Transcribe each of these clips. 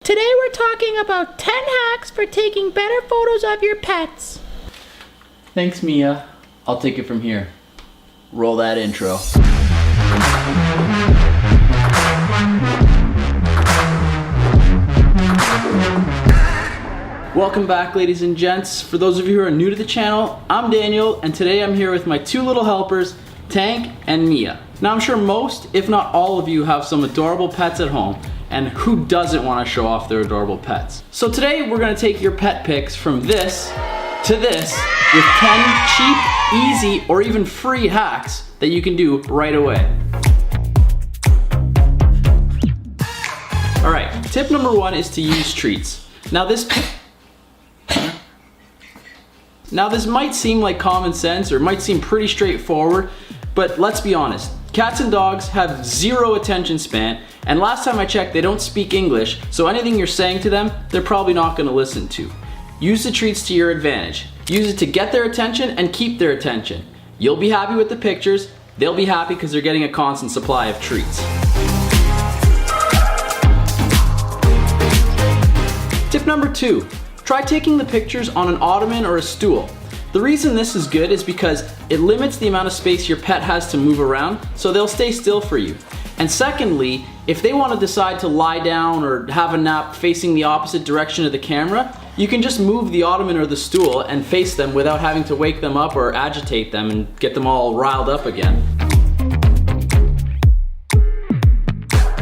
Today we're talking about 10 hacks for taking better photos of your pets. Thanks, Mia. I'll take it from here. Roll that intro. Welcome back, ladies and gents. For those of you who are new to the channel, I'm Daniel, and today I'm here with my two little helpers, Tank and Mia. Now I'm sure most, if not all of you, have some adorable pets at home, and who doesn't want to show off their adorable pets? So today we're going to take your pet pics from this to this with 10 cheap, easy, or even free hacks that you can do right away. Alright, tip number one is to use treats. Now this might seem like common sense or might seem pretty straightforward, but let's be honest. Cats and dogs have zero attention span, and last time I checked, they don't speak English, so anything you're saying to them, they're probably not going to listen to. Use the treats to your advantage. Use it to get their attention and keep their attention. You'll be happy with the pictures, they'll be happy because they're getting a constant supply of treats. Tip number two, try taking the pictures on an ottoman or a stool. The reason this is good is because it limits the amount of space your pet has to move around, so they'll stay still for you. And secondly, if they want to decide to lie down or have a nap facing the opposite direction of the camera, you can just move the ottoman or the stool and face them without having to wake them up or agitate them and get them all riled up again.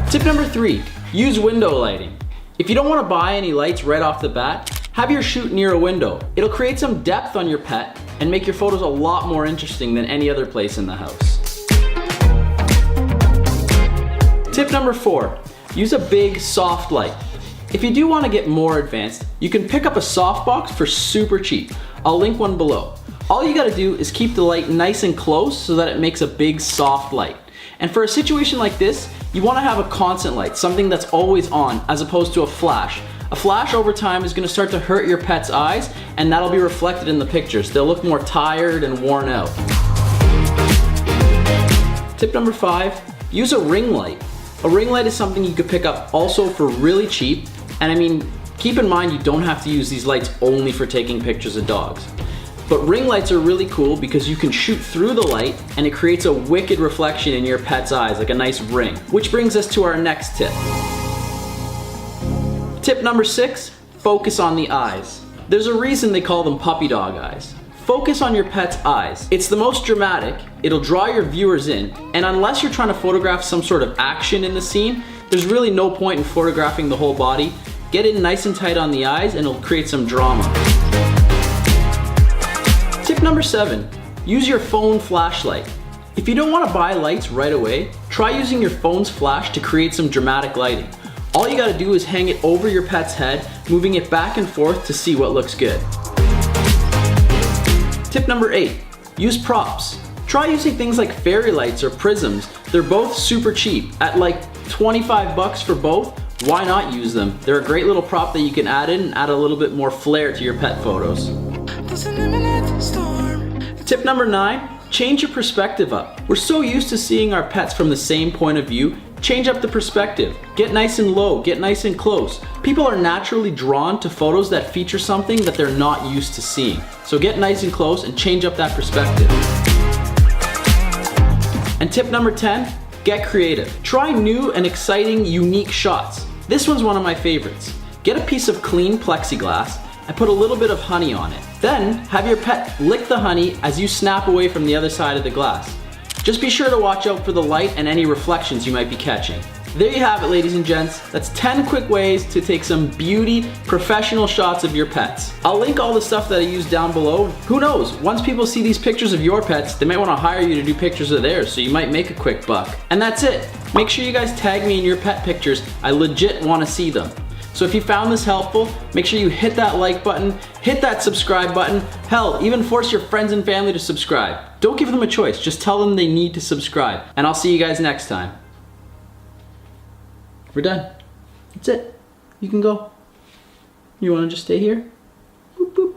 Tip number three, use window lighting. If you don't want to buy any lights right off the bat, have your shoot near a window. It'll create some depth on your pet and make your photos a lot more interesting than any other place in the house. Tip number four, use a big soft light. If you do want to get more advanced, you can pick up a softbox for super cheap. I'll link one below. All you gotta do is keep the light nice and close so that it makes a big soft light. And for a situation like this, you want to have a constant light, something that's always on, as opposed to a flash. A flash over time is going to start to hurt your pet's eyes, and that'll be reflected in the pictures. They'll look more tired and worn out. Tip number five, use a ring light. A ring light is something you could pick up also for really cheap, and I mean, keep in mind you don't have to use these lights only for taking pictures of dogs. But ring lights are really cool because you can shoot through the light and it creates a wicked reflection in your pet's eyes, like a nice ring. Which brings us to our next tip. Tip number six, focus on the eyes. There's a reason they call them puppy dog eyes. Focus on your pet's eyes. It's the most dramatic, it'll draw your viewers in, and unless you're trying to photograph some sort of action in the scene, there's really no point in photographing the whole body. Get in nice and tight on the eyes and it'll create some drama. Tip number seven, use your phone flashlight. If you don't want to buy lights right away, try using your phone's flash to create some dramatic lighting. All you gotta do is hang it over your pet's head, moving it back and forth to see what looks good. Tip number eight, use props. Try using things like fairy lights or prisms. They're both super cheap. At like 25 bucks for both, why not use them? They're a great little prop that you can add in and add a little bit more flair to your pet photos. Tip number nine, change your perspective up. We're so used to seeing our pets from the same point of view. Change up the perspective. Get nice and low, get nice and close. People are naturally drawn to photos that feature something that they're not used to seeing. So get nice and close and change up that perspective. And tip number 10, get creative. Try new and exciting, unique shots. This one's one of my favorites. Get a piece of clean plexiglass and put a little bit of honey on it. Then have your pet lick the honey as you snap away from the other side of the glass. Just be sure to watch out for the light and any reflections you might be catching. There you have it, ladies and gents. That's 10 quick ways to take some beauty, professional shots of your pets. I'll link all the stuff that I use down below. Who knows, once people see these pictures of your pets, they might want to hire you to do pictures of theirs, so you might make a quick buck. And that's it. Make sure you guys tag me in your pet pictures. I legit want to see them. So if you found this helpful, make sure you hit that like button, hit that subscribe button, hell, even force your friends and family to subscribe. Don't give them a choice, just tell them they need to subscribe. And I'll see you guys next time. We're done. That's it. You can go. You want to just stay here? Boop, boop.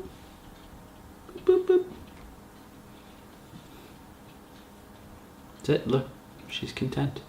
Boop, boop, boop. That's it, look, she's content.